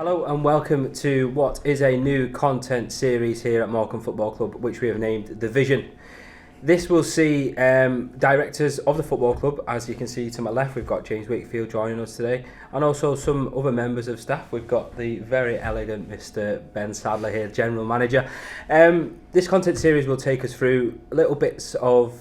Hello and welcome to what is a new content series here at Morecambe Football Club, which we have named The Vision. This will see directors of the football club. As you can see to my left, we've got James Wakefield joining us today, and also some other members of staff. We've got the very elegant Mr. Ben Sadler here, General Manager. This content series will take us through little bits of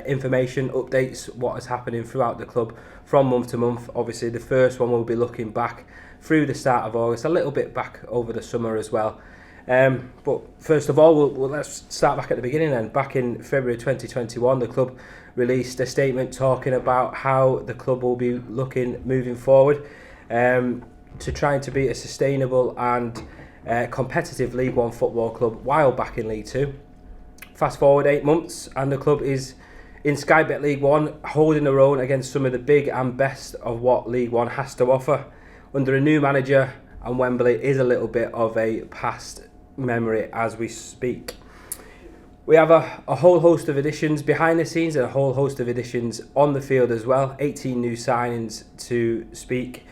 information, updates, what is happening throughout the club from month to month. Obviously, the first one will be looking back through the start of August, a little bit back over the summer as well. But first of all, let's start back at the beginning then. Back in February 2021, the club released a statement talking about how the club will be looking moving forward to trying to be a sustainable and competitive League One football club while back in League Two. Fast forward 8 months and the club is in Sky Bet League One, holding their own against some of the big and best of what League One has to offer. Under a new manager, and Wembley is a little bit of a past memory as we speak. We have a whole host of additions behind the scenes and a whole host of additions on the field as well. 18 new signings to speak.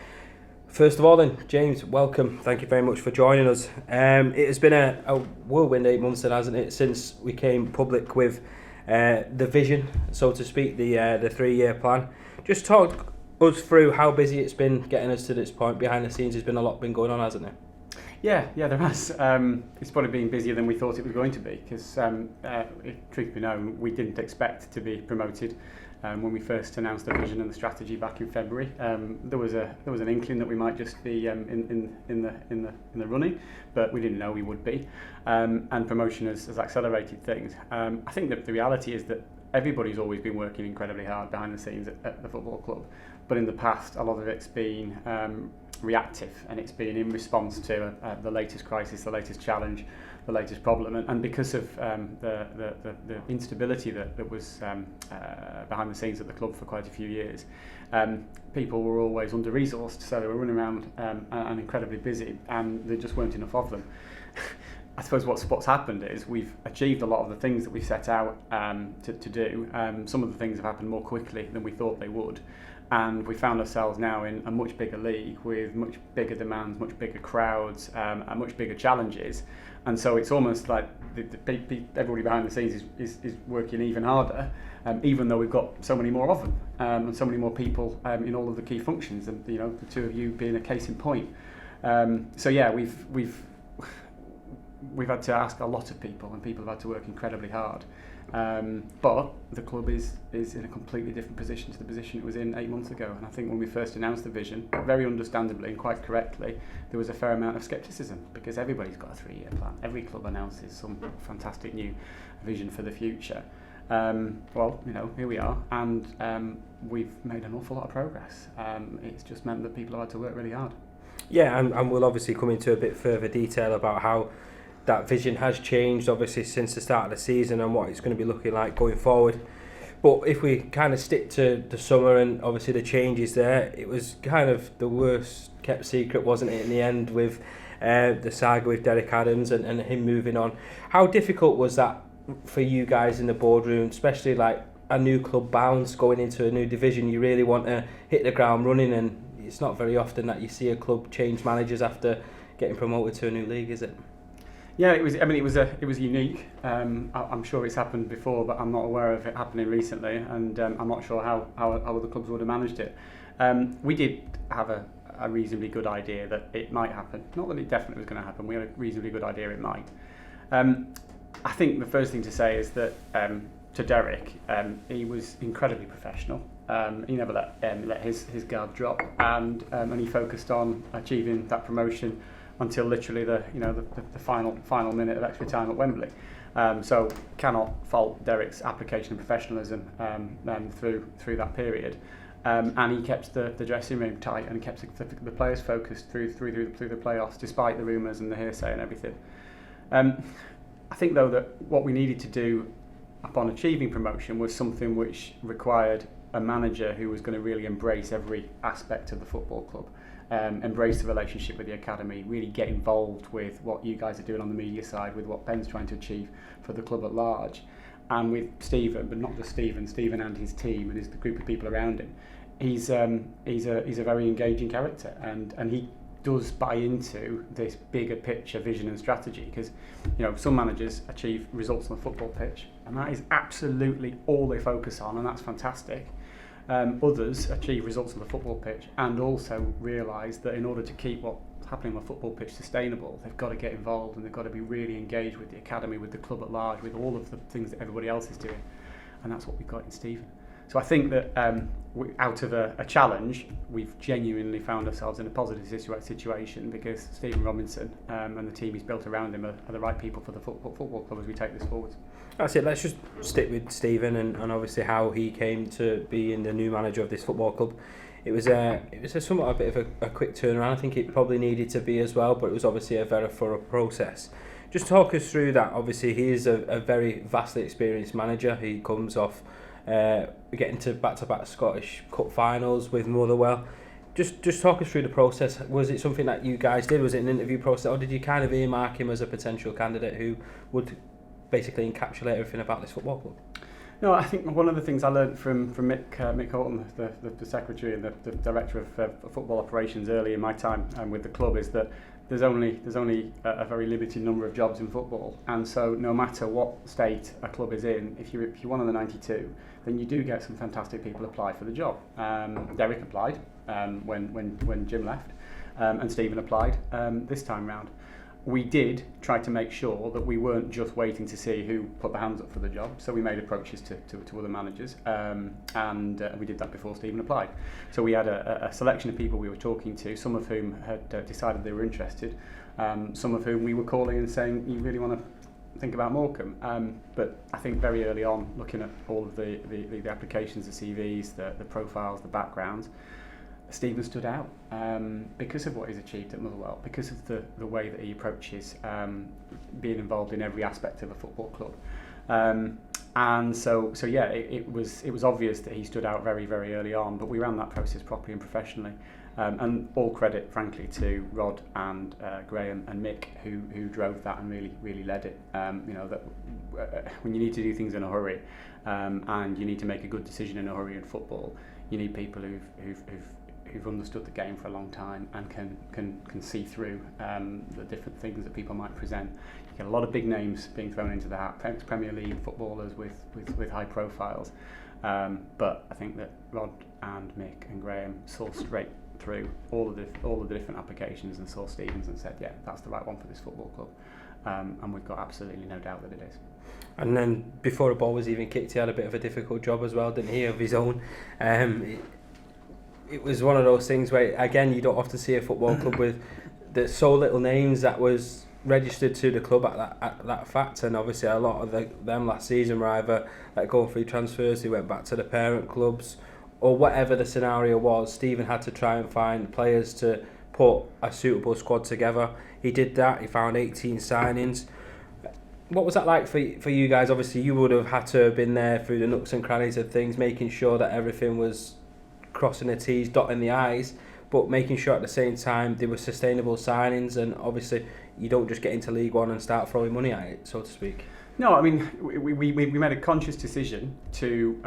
First of all then, James, welcome. Thank you very much for joining us. It has been a whirlwind 8 months then, hasn't it, since we came public with the vision, so to speak, the 3-year plan. Just talk us through how busy it's been getting us to this point. Behind the scenes, there's been a lot been going on, hasn't there? Yeah, there has. It's probably been busier than we thought it was going to be because, truth be known, we didn't expect to be promoted when we first announced the vision and the strategy back in February. There was an inkling that we might just be in the running, but we didn't know we would be. And promotion has accelerated things. I think that the reality is that everybody's always been working incredibly hard behind the scenes at the football club, but in the past a lot of it's been reactive, and it's been in response to the latest crisis, the latest challenge, the latest problem, and because of the instability that was behind the scenes at the club for quite a few years, people were always under-resourced, so they were running around and incredibly busy, and there just weren't enough of them. I suppose what's happened is we've achieved a lot of the things that we set out to do. Some of the things have happened more quickly than we thought they would, and we found ourselves now in a much bigger league with much bigger demands, much bigger crowds, and much bigger challenges. And so it's almost like everybody behind the scenes is working even harder, even though we've got so many more of them and so many more people in all of the key functions, and the two of you being a case in point. So yeah, we've had to ask a lot of people, and people have had to work incredibly hard. But the club is in a completely different position to the position it was in 8 months ago. And I think when we first announced the vision, very understandably and quite correctly, there was a fair amount of scepticism because everybody's got a 3-year plan. Every club announces some fantastic new vision for the future. Well, here we are, and we've made an awful lot of progress. It's just meant that people have had to work really hard. Yeah, and we'll obviously come into a bit further detail about how that vision has changed obviously since the start of the season and what it's going to be looking like going forward. But if we kind of stick to the summer and obviously the changes there, it was kind of the worst kept secret, wasn't it, in the end, with the saga with Derek Adams and him moving on. How difficult was that for you guys in the boardroom, especially like a new club bounce going into a new division? You really want to hit the ground running, and it's not very often that you see a club change managers after getting promoted to a new league, is it? Yeah, it was. I mean, it was unique. I'm sure it's happened before, but I'm not aware of it happening recently, and I'm not sure how other clubs would have managed it. We did have a reasonably good idea that it might happen. Not that it definitely was going to happen. We had a reasonably good idea it might. I think the first thing to say is that to Derek, he was incredibly professional. He never let his guard drop, and he focused on achieving that promotion until literally the final minute of extra time at Wembley. So cannot fault Derek's application of professionalism through that period. And he kept the dressing room tight and kept the players focused through the playoffs, despite the rumours and the hearsay and everything. I think though that what we needed to do upon achieving promotion was something which required a manager who was going to really embrace every aspect of the football club. Embrace the relationship with the academy, really get involved with what you guys are doing on the media side, with what Ben's trying to achieve for the club at large, and with Stephen, but not just Stephen and his team and the group of people around him. He's a very engaging character, and he does buy into this bigger picture vision and strategy, because some managers achieve results on the football pitch and that is absolutely all they focus on, and that's fantastic. Others achieve results on the football pitch and also realise that in order to keep what's happening on the football pitch sustainable, they've got to get involved and they've got to be really engaged with the academy, with the club at large, with all of the things that everybody else is doing, and that's what we've got in Stephen. So I think that out of a challenge, we've genuinely found ourselves in a positive situation, because Stephen Robinson and the team he's built around him are the right people for the football club as we take this forward. That's it. Let's just stick with Stephen and obviously how he came to being the new manager of this football club. It was a somewhat a bit of a quick turnaround. I think it probably needed to be as well, but it was obviously a very thorough process. Just talk us through that. Obviously, he is a very vastly experienced manager. He comes off getting to back-to-back Scottish Cup finals with Motherwell. Just talk us through the process. Was it something that you guys did? Was it an interview process, or did you kind of earmark him as a potential candidate who would basically encapsulate everything about this football club? No, I think one of the things I learned from Mick Houghton, the secretary and the director of football operations early in my time with the club, is that there's only a very limited number of jobs in football, and so no matter what state a club is in, if you're one of the 92, then you do get some fantastic people apply for the job. Derek applied when Jim left, and Stephen applied this time round. We did try to make sure that we weren't just waiting to see who put their hands up for the job, so we made approaches to other managers, and we did that before Stephen applied. So we had a selection of people we were talking to, some of whom had decided they were interested, some of whom we were calling and saying, you really want to think about Morecambe. But I think very early on, looking at all of the applications, the CVs, the profiles, the backgrounds, Stephen stood out because of what he's achieved at Motherwell, because of the way that he approaches being involved in every aspect of a football club. And so yeah, it was obvious that he stood out very, very early on, but we ran that process properly and professionally. And all credit, frankly, to Rod and Graham and Mick, who drove that and really led it. That when you need to do things in a hurry and you need to make a good decision in a hurry in football, you need people who've understood the game for a long time and can see through the different things that people might present. You get a lot of big names being thrown into the hat, Premier League footballers with high profiles, but I think that Rod and Mick and Graham saw straight through all of the different applications and saw Stevens and said, yeah, that's the right one for this football club, and we've got absolutely no doubt that it is. And then before the ball was even kicked, he had a bit of a difficult job as well, didn't he, of his own. It was one of those things where, again, you don't often see a football club with so little names that was registered to the club at that fact, and obviously a lot of them last season were either going free transfers, they went back to the parent clubs, or whatever the scenario was. Stephen had to try and find players to put a suitable squad together. He did that. He found 18 signings. What was that like for you guys? Obviously, you would have had to have been there through the nooks and crannies of things, making sure that everything was crossing the T's, dotting the I's, but making sure at the same time they were sustainable signings, and obviously you don't just get into League One and start throwing money at it, so to speak. No, I mean, we made a conscious decision to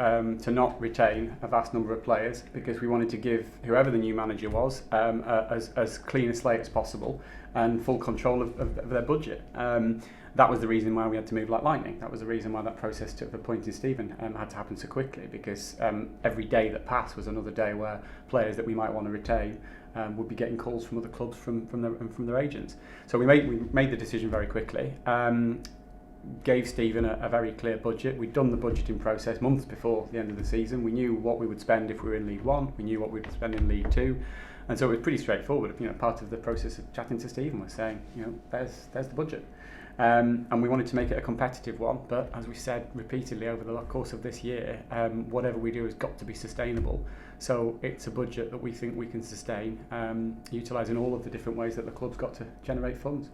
not retain a vast number of players, because we wanted to give whoever the new manager was as clean a slate as possible and full control of their budget. That was the reason why we had to move like lightning. That was the reason why that process to appointing Stephen had to happen so quickly, because every day that passed was another day where players that we might want to retain would be getting calls from other clubs from their agents. So we made the decision very quickly. Gave Stephen a very clear budget. We'd done the budgeting process months before the end of the season. We knew what we would spend if we were in League One. We knew what we'd spend in League Two, and so it was pretty straightforward. Part of the process of chatting to Stephen was saying, there's the budget, and we wanted to make it a competitive one. But as we said repeatedly over the course of this year, whatever we do has got to be sustainable. So it's a budget that we think we can sustain, utilising all of the different ways that the club's got to generate funds.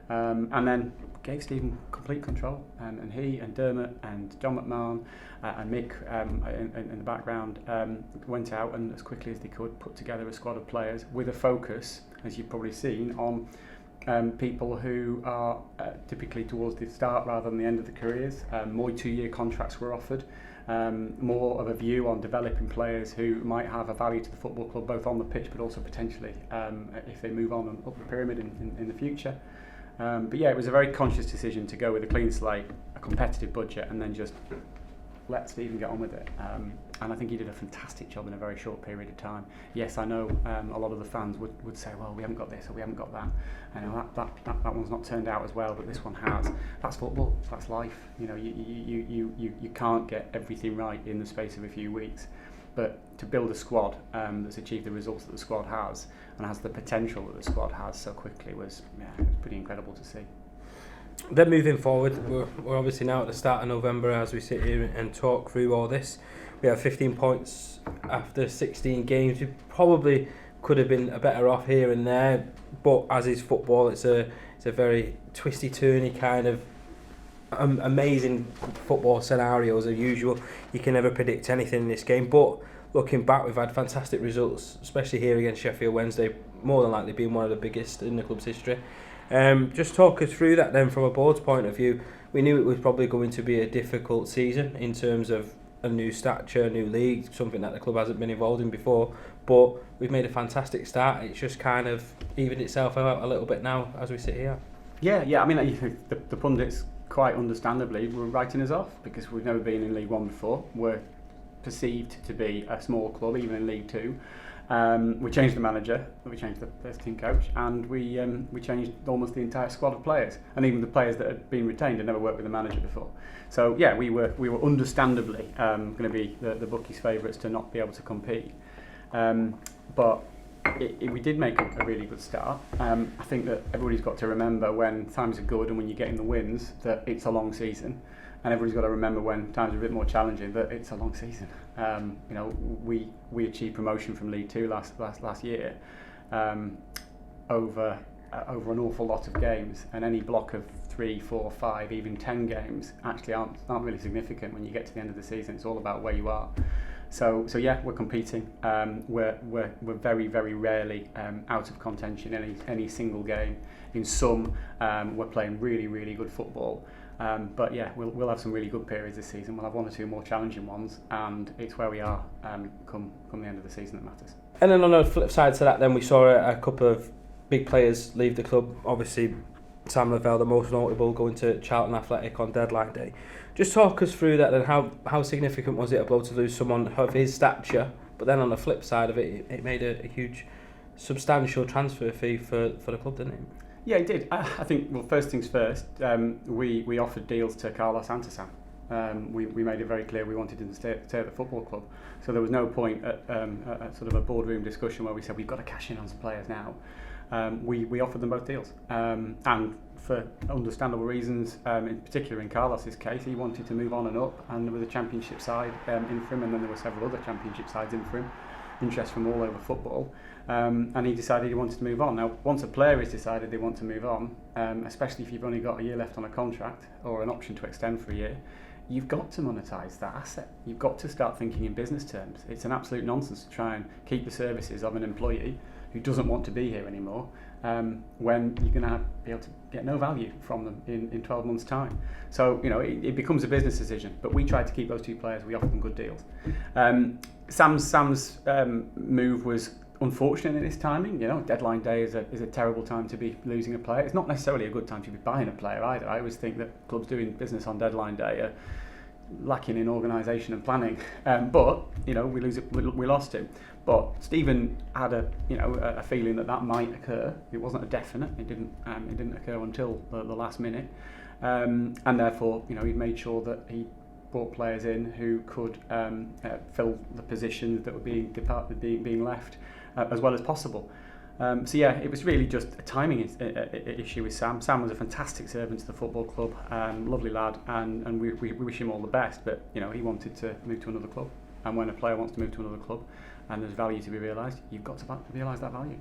And then gave Stephen complete control, and he and Dermot and John McMahon and Mick in the background went out and as quickly as they could put together a squad of players with a focus, as you've probably seen, on people who are typically towards the start rather than the end of the careers. More 2-year contracts were offered, more of a view on developing players who might have a value to the football club, both on the pitch but also potentially if they move on and up the pyramid in the future. But yeah, it was a very conscious decision to go with a clean slate, a competitive budget, and then just let Stephen get on with it. And I think he did a fantastic job in a very short period of time. Yes, I know a lot of the fans would say, well, we haven't got this or we haven't got that. I know that one's not turned out as well, but this one has. That's football. That's life. You know, you can't get everything right in the space of a few weeks. But to build a squad that's achieved the results that the squad has and has the potential that the squad has so quickly was pretty incredible to see. Then moving forward, we're obviously now at the start of November as we sit here and talk through all this. We have 15 points after 16 games. We probably could have been better off here and there, but as is football, it's a very twisty-turny kind of amazing football scenario as usual. You can never predict anything in this game, but looking back, we've had fantastic results, especially here against Sheffield Wednesday, more than likely being one of the biggest in the club's history. Just talk us through that then from a board's point of view. We knew it was probably going to be a difficult season in terms of a new stature, a new league, something that the club hasn't been involved in before, but we've made a fantastic start. It's just kind of evened itself out a little bit now as we sit here. Yeah, I mean, the pundits quite understandably were writing us off because we've never been in League One before. We're perceived to be a small club, even in League Two. We changed the manager, we changed the first team coach, and we changed almost the entire squad of players, and even the players that had been retained had never worked with the manager before. So yeah, we were understandably going to be the bookies' favourites to not be able to compete, but we did make a really good start. I think that everybody's got to remember when times are good and when you're getting the wins that it's a long season. And everybody's got to remember when times are a bit more challenging that it's a long season. You know, we achieved promotion from League Two last year over an awful lot of games, and any block of 3, 4, 5, even 10 games actually aren't really significant when you get to the end of the season. It's all about where you are. So yeah, we're competing. We're very, very rarely out of contention in any single game. In some, we're playing really, really good football. But yeah, we'll have some really good periods this season. We'll have one or two more challenging ones, and it's where we are come the end of the season that matters. And then on the flip side to that, then we saw a couple of big players leave the club. Obviously, Sam Lavelle, the most notable, going to Charlton Athletic on deadline day. Just talk us through that, and how significant was it a blow to lose someone of his stature? But then on the flip side of it, it made a huge, substantial transfer fee for the club, didn't it? Yeah, it did. I think, well, first things first, we offered deals to Carlos and to Sam. We made it very clear we wanted him to stay at the football club. So there was no point at sort of a boardroom discussion where we said we've got to cash in on some players now. We offered them both deals. And for understandable reasons, in particular in Carlos's case, he wanted to move on and up, and there was a championship side in for him, and then there were several other championship sides in for him. Interest from all over football, and he decided he wanted to move on. Now, once a player has decided they want to move on, especially if you've only got a year left on a contract or an option to extend for a year, you've got to monetise that asset. You've got to start thinking in business terms. It's an absolute nonsense to try and keep the services of an employee who doesn't want to be here anymore when you're going to be able to get no value from them in 12 months' time. So, you know, it becomes a business decision. But we tried to keep those two players. We offered them good deals. Sam's move was unfortunate in its timing. You know, deadline day is a terrible time to be losing a player. It's not necessarily a good time to be buying a player either. I always think that clubs doing business on deadline day are lacking in organisation and planning. But you know, we lost him. But Stephen had a feeling that might occur. It wasn't a definite. It didn't occur until the last minute, and therefore, you know, he made sure that he brought players in who could fill the positions that were being left as well as possible. So yeah, it was really just a timing issue with Sam. Sam was a fantastic servant to the football club, lovely lad, and we wish him all the best. But you know, he wanted to move to another club, and when a player wants to move to another club, and there's value to be realised, you've got to realise that value.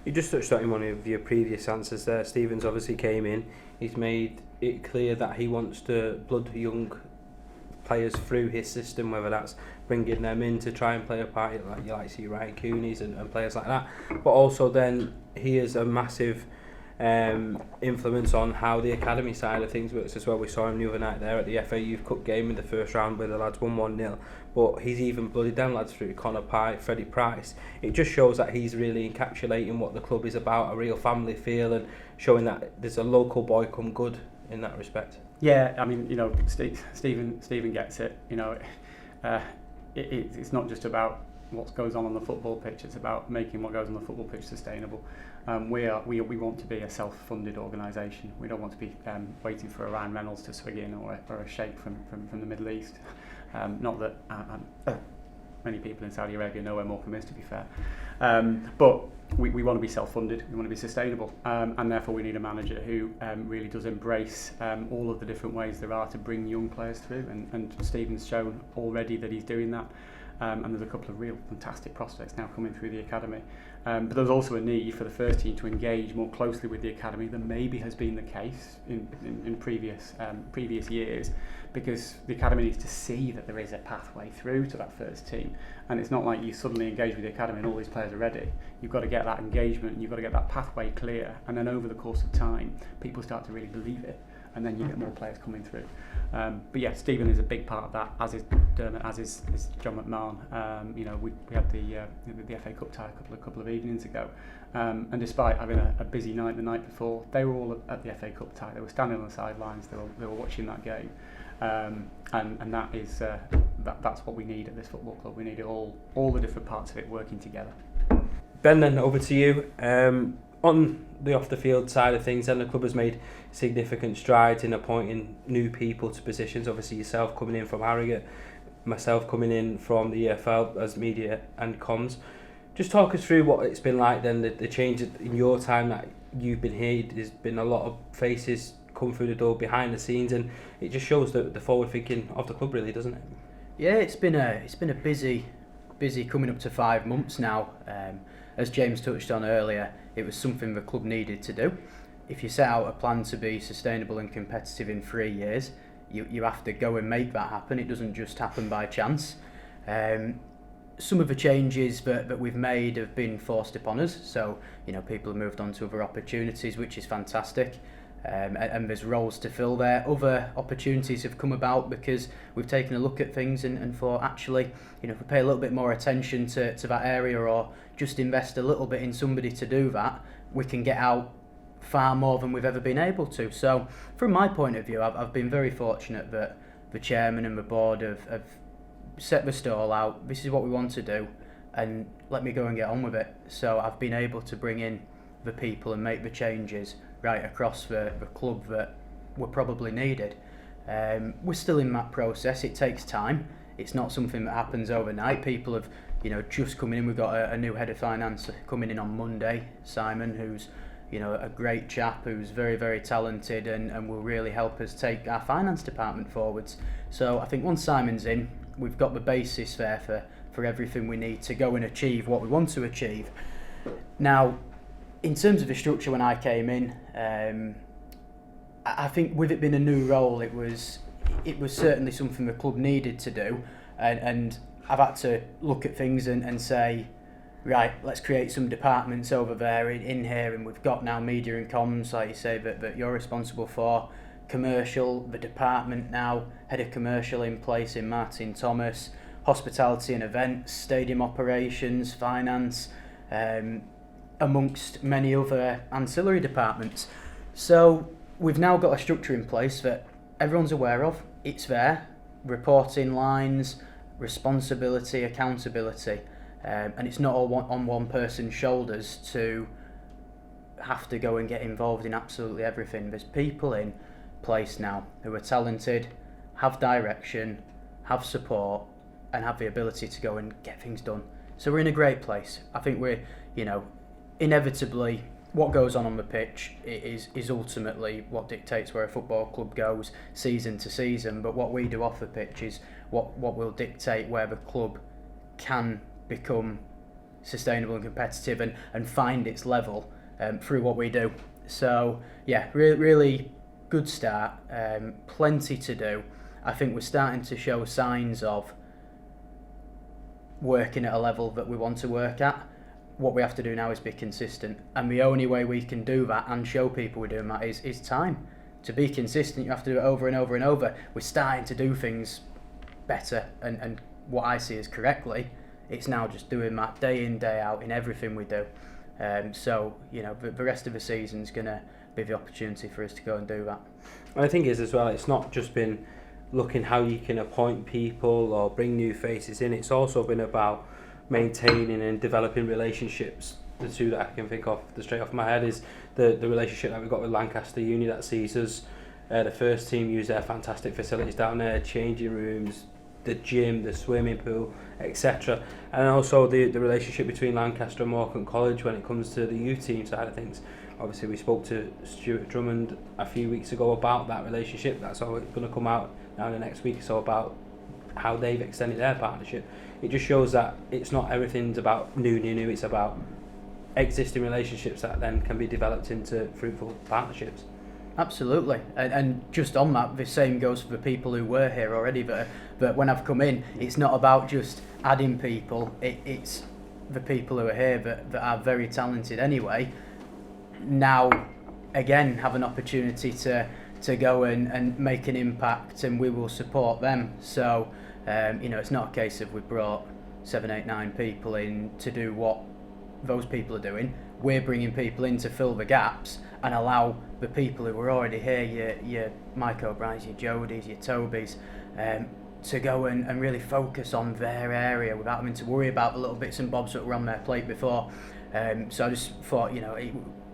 You just touched on in one of your previous answers there. Stevens obviously came in. He's made it clear that he wants to blood young players through his system, whether that's bringing them in to try and play a part, like see Ryan Cooney's and players like that, but also then he is a massive influence on how the academy side of things works as well. We saw him the other night there at the FA Youth Cup game in the first round where the lads won 1-0, but he's even blooded them lads through Connor Pye, Freddie Price. It just shows that he's really encapsulating what the club is about, a real family feel, and showing that there's a local boy come good in that respect. Yeah, I mean, Stephen gets it. It's not just about what goes on the football pitch. It's about making what goes on the football pitch sustainable. We want to be a self-funded organisation. We don't want to be waiting for a Ryan Reynolds to swig in or a sheikh from the Middle East. Not that many people in Saudi Arabia know where Morecambe is, to be fair. But we want to be self-funded. We want to be sustainable, and therefore we need a manager who really does embrace all of the different ways there are to bring young players through. And Stephen's shown already that he's doing that. And there's a couple of real fantastic prospects now coming through the academy. But there's also a need for the first team to engage more closely with the academy than maybe has been the case in previous years, because the academy needs to see that there is a pathway through to that first team. And it's not like you suddenly engage with the academy and all these players are ready. You've got to get that engagement, you've got to get that pathway clear, and then over the course of time, people start to really believe it, and then you get more players coming through. But yeah, Stephen is a big part of that, as is Dermot, as is John McMahon. We had the FA Cup tie a couple of evenings ago, and despite having a busy night the night before, they were all at the FA Cup tie. They were standing on the sidelines. They were watching that game, and that is that's what we need at this football club. We need it all the different parts of it working together. Ben, then over to you. On the off-the-field side of things, then the club has made significant strides in appointing new people to positions. Obviously yourself coming in from Harrogate, myself coming in from the EFL as media and comms. Just talk us through what it's been like then, the change in your time that you've been here. There's been a lot of faces come through the door behind the scenes, and it just shows the forward thinking of the club, really, doesn't it? Yeah, it's been a busy coming up to 5 months now. As James touched on earlier, it was something the club needed to do. If you set out a plan to be sustainable and competitive in 3 years, you have to go and make that happen. It doesn't just happen by chance. Some of the changes that we've made have been forced upon us. So, people have moved on to other opportunities, which is fantastic. And there's roles to fill there. Other opportunities have come about because we've taken a look at things and thought, actually, if we pay a little bit more attention to that area, or just invest a little bit in somebody to do that, we can get out far more than we've ever been able to. So from my point of view, I've been very fortunate that the chairman and the board have set the stall out. This is what we want to do, and let me go and get on with it. So I've been able to bring in the people and make the changes right across the club that were probably needed. We're still in that process. It takes time. It's not something that happens overnight. People have just coming in. We've got a new head of finance coming in on Monday, Simon, who's a great chap who's very, very talented and will really help us take our finance department forwards. So I think once Simon's in, we've got the basis there for everything we need to go and achieve what we want to achieve. Now, in terms of the structure, when I came in, I think with it being a new role, it was certainly something the club needed to do, and I've had to look at things and say, right, let's create some departments over there in here, and we've got now media and comms, like you say, that you're responsible for, commercial, the department now, head of commercial in place in Martin Thomas, hospitality and events, stadium operations, finance, amongst many other ancillary departments. So we've now got a structure in place that everyone's aware of. It's there, reporting lines, responsibility, accountability, and it's not all on one person's shoulders to have to go and get involved in absolutely everything. There's people in place now who are talented, have direction, have support, and have the ability to go and get things done. So we're in a great place. I think we're, inevitably, what goes on the pitch is ultimately what dictates where a football club goes season to season, but what we do off the pitch is what will dictate where the club can become sustainable and competitive and find its level through what we do. So yeah, really good start, plenty to do. I think we're starting to show signs of working at a level that we want to work at. what we have to do now is be consistent, and the only way we can do that and show people we're doing that is time. To be consistent, you have to do it over and over and over. We're starting to do things better, and what I see as correctly, it's now just doing that day in, day out in everything we do. So, you know, the rest of the season's going to be the opportunity for us to go and do that. And I think it is as well, it's not just been looking how you can appoint people or bring new faces in, it's also been about maintaining and developing relationships. The two that I can think of straight off my head is the relationship that we've got with Lancaster Uni that sees us, the first team, use their fantastic facilities down there, changing rooms, the gym, the swimming pool, etc. And also the relationship between Lancaster and Morecambe College when it comes to the youth team side of things. Obviously we spoke to Stuart Drummond a few weeks ago about that relationship. That's all going to come out now in the next week or so about how they've extended their partnership. It just shows that it's not everything's about new, it's about existing relationships that then can be developed into fruitful partnerships. Absolutely, and just on that, the same goes for the people who were here already, that when I've come in, it's not about just adding people, it's the people who are here that are very talented anyway, now again have an opportunity to go and make an impact, and we will support them. So you know, it's not a case of we brought 7, 8, 9 people in to do what those people are doing. We're bringing people in to fill the gaps and allow the people who were already here, your Mike O'Brien's, your Jodies, your Tobys, to go and really focus on their area without having to worry about the little bits and bobs that were on their plate before. So I just thought, you know,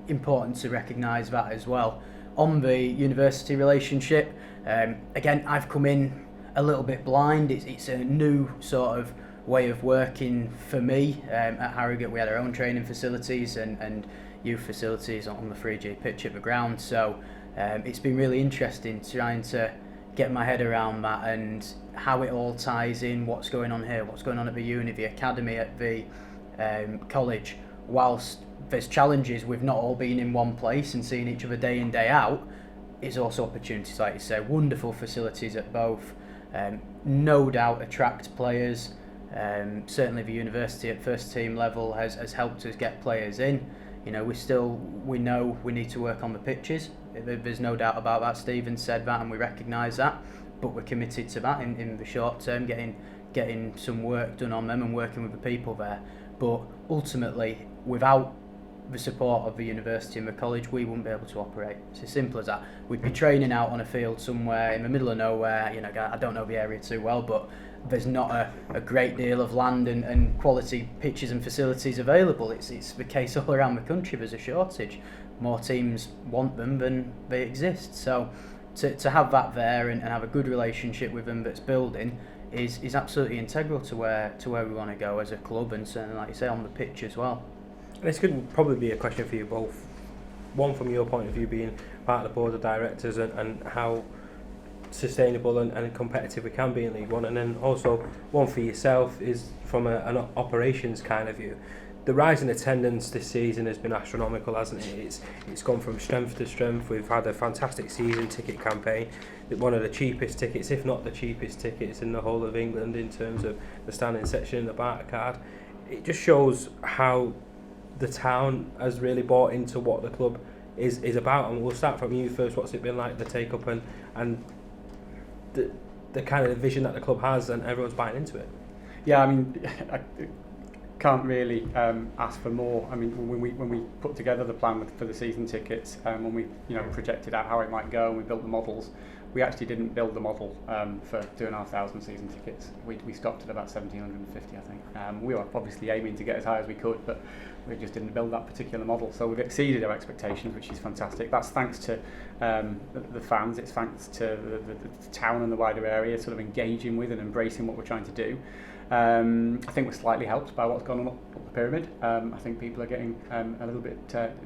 important to recognise that as well. On the university relationship, again, I've come in a little bit blind. It's a new sort of way of working for me. At Harrogate we had our own training facilities and youth facilities on the 3G pitch at the ground, so it's been really interesting trying to get my head around that and how it all ties in, what's going on here, what's going on at the uni, the academy, at the college. Whilst there's challenges with not all being in one place and seeing each other day in, day out, is also opportunities, like you say, wonderful facilities at both. No doubt attract players. Certainly the university at first team level has helped us get players in. You know, we know we need to work on the pitches. There's no doubt about that. Stephen said that and we recognise that, but we're committed to that in the short term, getting some work done on them and working with the people there. But ultimately, without the support of the university and the college, we wouldn't be able to operate. It's as simple as that. We'd be training out on a field somewhere in the middle of nowhere. You know, I don't know the area too well, but there's not a great deal of land and quality pitches and facilities available. It's the case all around the country. There's a shortage. More teams want them than they exist. So to have that there and have a good relationship with them that's building is absolutely integral to where we want to go as a club, and certainly, like you say, on the pitch as well. This could probably be a question for you both. One from your point of view, being part of the board of directors and how sustainable and competitive we can be in League One, and then also one for yourself is from an operations kind of view. The rise in attendance this season has been astronomical, hasn't it? It's gone from strength to strength. We've had a fantastic season ticket campaign, one of the cheapest tickets, if not the cheapest tickets in the whole of England in terms of the standing section and the barter card. It just shows how the town has really bought into what the club is about, and we'll start from you first. What's it been like, the take up and the kind of vision that the club has, and everyone's buying into it? Yeah, I mean, I can't really ask for more. I mean, when we put together the plan for the season tickets, when we projected out how it might go and we built the models, we actually didn't build the model for 2,500 season tickets. We stopped at about 1,750, I think. We were obviously aiming to get as high as we could, but we just didn't build that particular model. So we've exceeded our expectations, which is fantastic. That's thanks to the fans. It's thanks to the town and the wider area sort of engaging with and embracing what we're trying to do. I think we're slightly helped by what's gone on up the pyramid. I think people are getting a little bit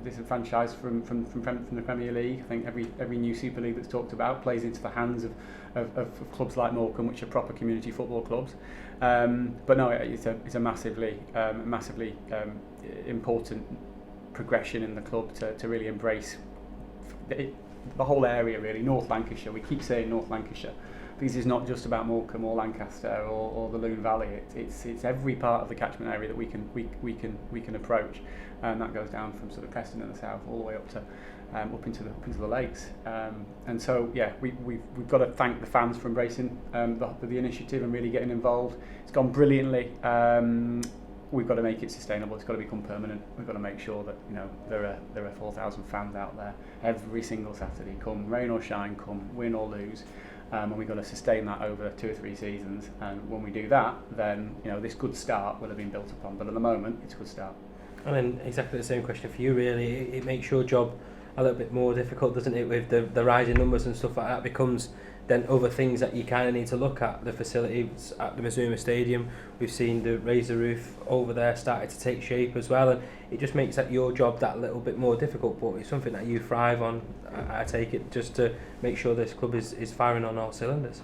disenfranchised from the Premier League. I think every new Super League that's talked about plays into the hands of clubs like Morecambe, which are proper community football clubs. But no, it's a massively important progression in the club to really embrace the whole area, really. North Lancashire, we keep saying North Lancashire. because it's not just about Morecambe or Lancaster or the Lune Valley. It's every part of the catchment area that we can approach, and that goes down from sort of Preston in the south all the way up to up into the lakes. And so yeah, we've got to thank the fans for embracing the initiative and really getting involved. It's gone brilliantly. We've got to make it sustainable. It's got to become permanent. We've got to make sure that there are 4,000 fans out there every single Saturday, come rain or shine, come win or lose, and we've got to sustain that over 2 or 3 seasons. And when we do that, then this good start will have been built upon. But at the moment, it's a good start. And then exactly the same question for you. Really, it makes your job a little bit more difficult, doesn't it? With the rising numbers and stuff like that, becomes then other things that you kind of need to look at. The facilities at the Mazuma Stadium, we've seen the razor roof over there started to take shape as well, and it just makes that your job that little bit more difficult. But it's something that you thrive on, I take it, just to make sure this club is firing on all cylinders.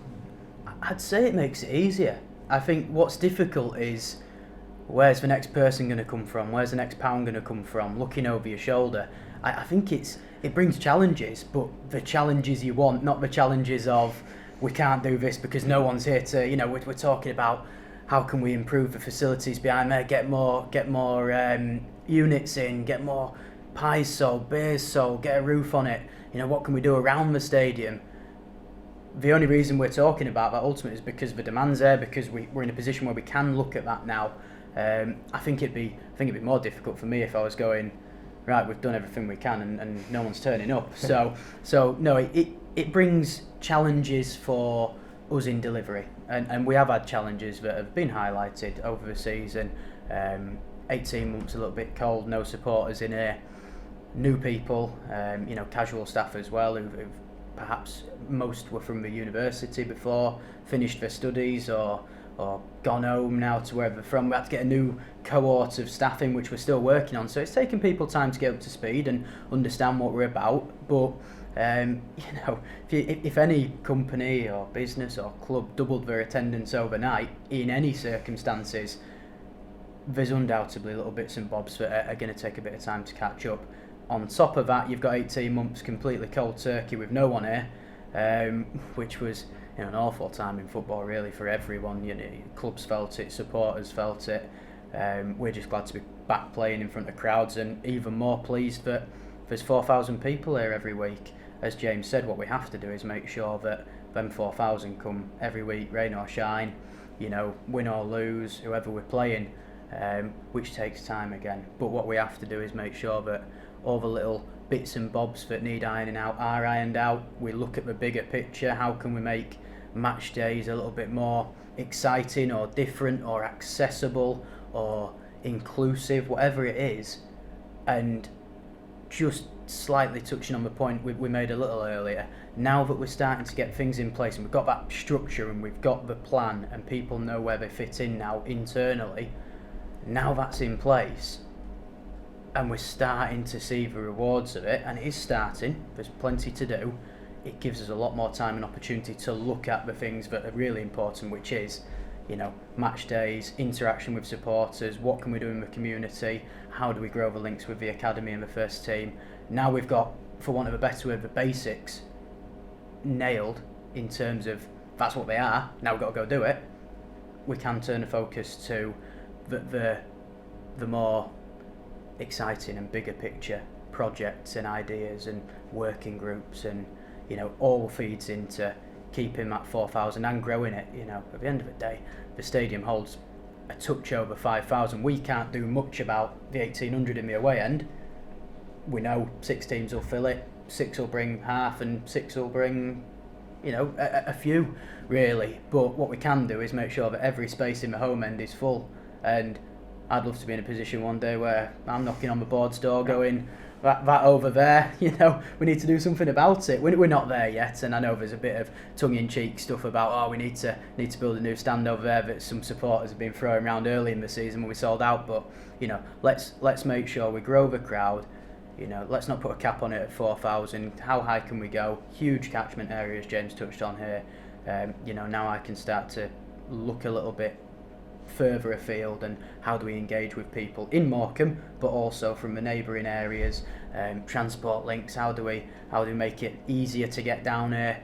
I'd say it makes it easier. I think what's difficult is where's the next person going to come from, where's the next pound going to come from, looking over your shoulder. I think it brings challenges, but the challenges you want, not the challenges of we can't do this because no one's here to, we're talking about how can we improve the facilities behind there, get more units in, get more pies sold, beers sold, get a roof on it, what can we do around the stadium? The only reason we're talking about that ultimately is because the demand's there, because we're in a position where we can look at that now. I think it'd be more difficult for me if I was going, right, we've done everything we can and no one's turning up. So no, it brings challenges for us in delivery, and we have had challenges that have been highlighted over the season. 18 months a little bit cold, no supporters in here, new people, casual staff as well who've perhaps most were from the university before, finished their studies or gone home now to wherever they're from. We had to get a new cohort of staff in, which we're still working on. So it's taken people time to get up to speed and understand what we're about. But if any company or business or club doubled their attendance overnight in any circumstances, there's undoubtedly little bits and bobs that are going to take a bit of time to catch up. On top of that, you've got 18 months completely cold turkey with no one here, which was an awful time in football really for everyone. Clubs felt it, supporters felt it. We're just glad to be back playing in front of crowds, and even more pleased that there's 4,000 people here every week. As James said, what we have to do is make sure that them 4,000 come every week, rain or shine, win or lose, whoever we're playing, which takes time again. But what we have to do is make sure that all the little bits and bobs that need ironing out are ironed out. We look at the bigger picture. How can we make match days a little bit more exciting or different or accessible or inclusive, whatever it is? And just slightly touching on the point we made a little earlier, now that we're starting to get things in place and we've got that structure and we've got the plan and people know where they fit in now internally, now that's in place and we're starting to see the rewards of it, and it is starting, there's plenty to do. It gives us a lot more time and opportunity to look at the things that are really important, which is, match days, interaction with supporters, what can we do in the community, how do we grow the links with the academy and the first team. Now we've got, for want of a better word, the basics nailed in terms of that's what they are, now we've got to go do it. We can turn the focus to the more exciting and bigger picture projects and ideas and working groups, and all feeds into keeping that 4,000 and growing it. At the end of the day, the stadium holds a touch over 5,000. We can't do much about the 1,800 in the away end. We know 6 teams will fill it, 6 will bring half and 6 will bring a few really, but what we can do is make sure that every space in the home end is full. And I'd love to be in a position one day where I'm knocking on the board's door going, that over there, we need to do something about it. We're not there yet, and I know there's a bit of tongue-in-cheek stuff about, we need to build a new stand over there that some supporters have been throwing around early in the season when we sold out. But let's make sure we grow the crowd. Let's not put a cap on it at 4,000. How high can we go? Huge catchment areas, James touched on here. Now I can start to look a little bit further afield, and how do we engage with people in Morecambe, but also from the neighbouring areas, transport links, how do we make it easier to get down here,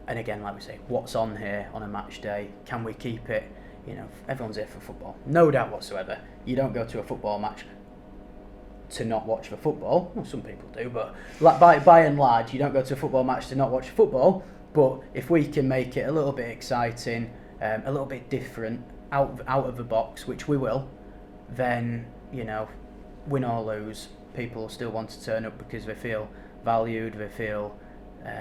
And again, like we say, what's on here on a match day? Can we keep it? You know, everyone's here for football, no doubt whatsoever. You don't go to a football match to not watch the football. Well, some people do, but by and large, you don't go to a football match to not watch football. But if we can make it a little bit exciting, a little bit different, out of the box, which we will, then, you know, win or lose, people still want to turn up because they feel valued, they feel,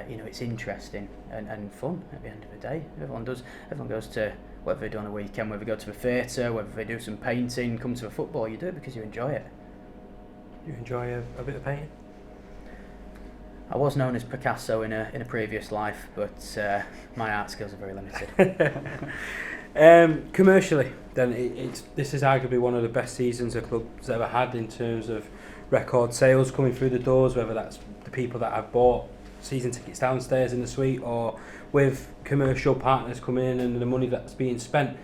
you know, it's interesting and fun at the end of the day. Everyone goes to, whether they do on a weekend, whether they go to the theatre, whether they do some painting, come to a football, you do it because you enjoy it. You enjoy a bit of painting? I was known as Picasso in a previous life, but my art skills are very limited. Commercially, then this is arguably one of the best seasons a club's ever had in terms of record sales coming through the doors, whether that's the people that have bought season tickets downstairs in the suite or with commercial partners coming in and the money that's being spent.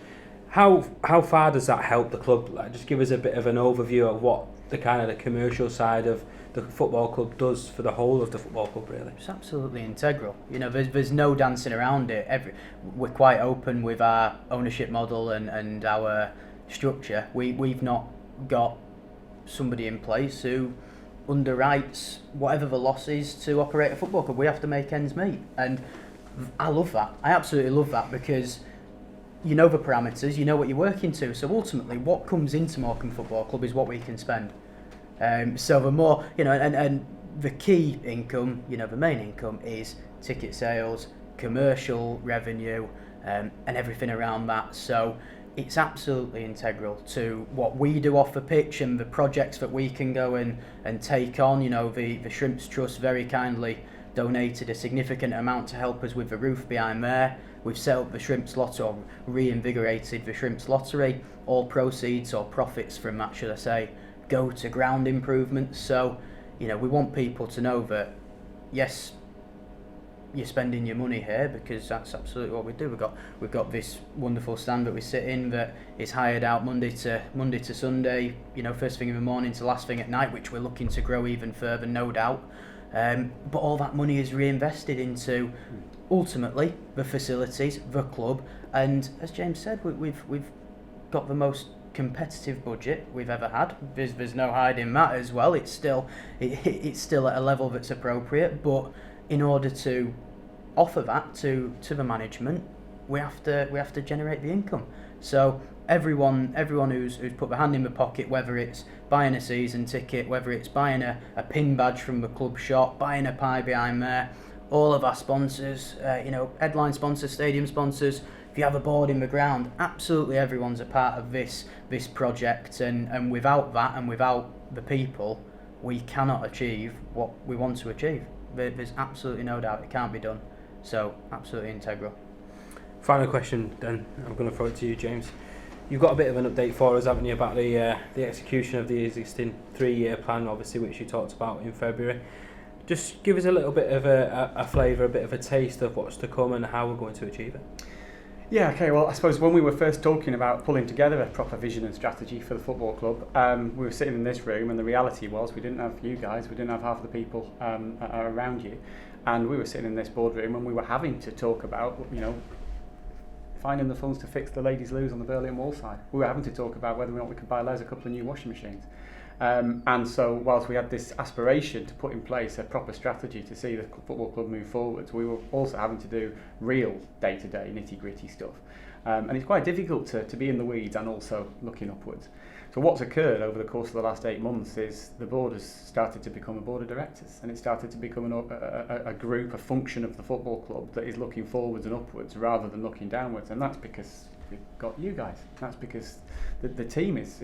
How far does that help the club? Like, just give us a bit of an overview of what the kind of the commercial side of the football club does for the whole of the football club, really. It's absolutely integral. You know, there's no dancing around it. We're quite open with our ownership model and our structure. We've not got somebody in place who underwrites whatever the loss is to operate a football club. We have to make ends meet, and I love that. I absolutely love that, because you know the parameters, you know what you're working to. So ultimately, what comes into Morecambe Football Club is what we can spend. So the more, you know, and the key income, you know, the main income is ticket sales, commercial revenue, and everything around that. So it's absolutely integral to what we do off the pitch and the projects that we can go and take on. You know, the Shrimps Trust very kindly donated a significant amount to help us with the roof behind there. We've set up the Shrimps Lottery, or reinvigorated the Shrimps Lottery. All proceeds or profits from that, should I say, go to ground improvements. So, you know, we want people to know that, yes, you're spending your money here, because that's absolutely what we do. We've got this wonderful stand that we sit in that is hired out Monday to Sunday, you know, first thing in the morning to last thing at night, which we're looking to grow even further, no doubt. But all that money is reinvested into ultimately the facilities, the club, and as James said, we've got the most competitive budget we've ever had. There's no hiding that as well. It's still at a level that's appropriate, but in order to offer that to the management, we have to generate the income. So everyone who's put their hand in the pocket, whether it's buying a season ticket, whether it's buying a pin badge from the club shop, buying a pie behind there, all of our sponsors, you know, headline sponsors, stadium sponsors, if you have a board in the ground, absolutely everyone's a part of this project, and without that and without the people, we cannot achieve what we want to achieve. There's absolutely no doubt it can't be done. So absolutely integral. Final question then, I'm going to throw it to you, James. You've got a bit of an update for us, haven't you, about the execution of the existing 3-year plan, obviously, which you talked about in February. Just give us a little bit of a flavour, a bit of a taste of what's to come and how we're going to achieve it. Yeah, okay, well, I suppose when we were first talking about pulling together a proper vision and strategy for the football club, we were sitting in this room, and the reality was we didn't have you guys, we didn't have half the people around you, and we were sitting in this boardroom and we were having to talk about, you know, finding the funds to fix the ladies' loos on the Berlin Wall side. We were having to talk about whether or not we could buy Les a couple of new washing machines. And so whilst we had this aspiration to put in place a proper strategy to see the football club move forwards, we were also having to do real day-to-day nitty-gritty stuff. And it's quite difficult to be in the weeds and also looking upwards. So what's occurred over the course of the last 8 months is the board has started to become a board of directors, and it started to become a group, a function of the football club that is looking forwards and upwards rather than looking downwards. And that's because we've got you guys. That's because the team is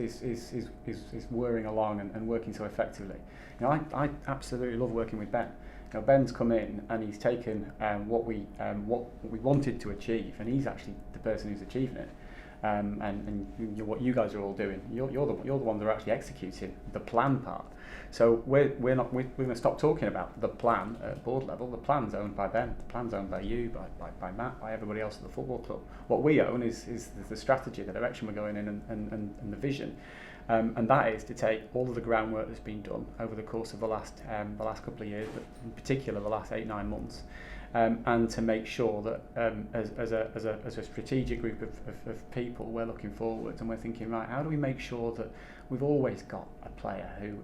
whirring along and working so effectively. You know, I absolutely love working with Ben. You know, Ben's come in and he's taken what we wanted to achieve, and he's actually the person who's achieving it. And what you guys are all doing, you're the ones that are actually executing the plan part. So we're going to stop talking about the plan at board level. The plan's owned by Ben, the plan's owned by you, by Matt, by everybody else at the football club. What we own is the strategy, the direction we're going in, and the vision. And that is to take all of the groundwork that's been done over the course of the last couple of years, but in particular the last 8-9 months, and to make sure that as a strategic group of people, we're looking forwards and we're thinking, right, how do we make sure that we've always got a player who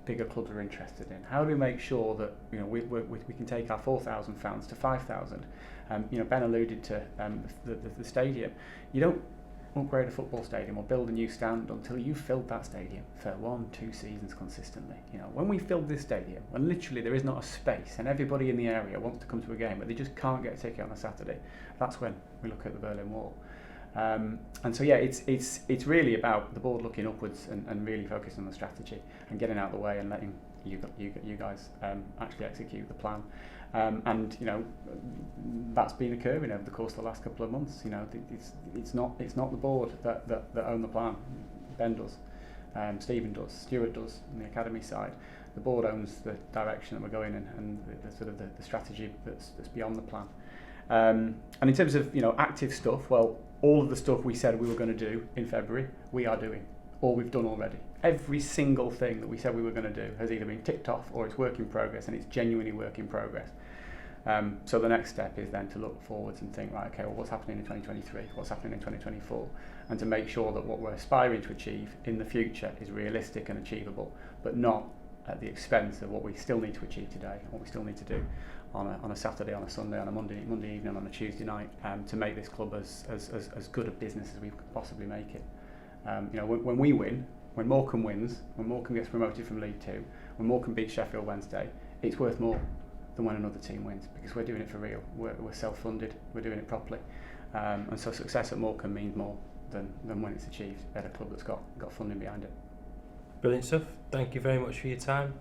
bigger clubs are interested in? How do we make sure that we can take our 4,000 fans to 5,000? Ben alluded to the stadium. You don't upgrade a football stadium or build a new stand until you've filled that stadium for 1-2 seasons consistently. When we filled this stadium, when literally there is not a space and everybody in the area wants to come to a game but they just can't get a ticket on a Saturday, that's when we look at the Berlin Wall. And so it's really about the board looking upwards and really focusing on the strategy and getting out of the way and letting you guys actually execute the plan. And that's been occurring over the course of the last couple of months. It's not the board that own the plan. Ben does, Stephen does, Stuart does on the academy side. The board owns the direction that we're going in and the sort of the strategy that's beyond the plan. And in terms of active stuff, well, all of the stuff we said we were going to do in February, we are doing, or we've done already. Every single thing that we said we were going to do has either been ticked off or it's work in progress, and it's genuinely work in progress. So the next step is then to look forwards and think, right, okay, well, what's happening in 2023? What's happening in 2024? And to make sure that what we're aspiring to achieve in the future is realistic and achievable, but not at the expense of what we still need to achieve today, and what we still need to do on a Saturday, on a Sunday, on a Monday evening, on a Tuesday night, to make this club as good a business as we could possibly make it. When we win, when Morecambe wins, when Morecambe gets promoted from League 2, when Morecambe beats Sheffield Wednesday, it's worth more than when another team wins, because we're doing it for real. We're self-funded, we're doing it properly, and so success at Morecambe means more than when it's achieved at a club that's got funding behind it. Brilliant stuff. Thank you very much for your time,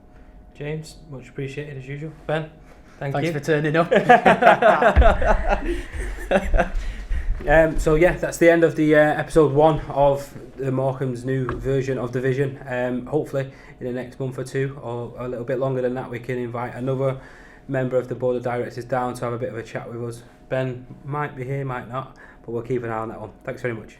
James. Much appreciated as usual. Ben, thanks for turning up. So that's the end of the episode 1 of the Morecambe's new version of the Vision. Hopefully in the next month or two, or a little bit longer than that, we can invite another member of the board of directors down to have a bit of a chat with us. Ben might be here, might not, but we'll keep an eye on that one. Thanks very much.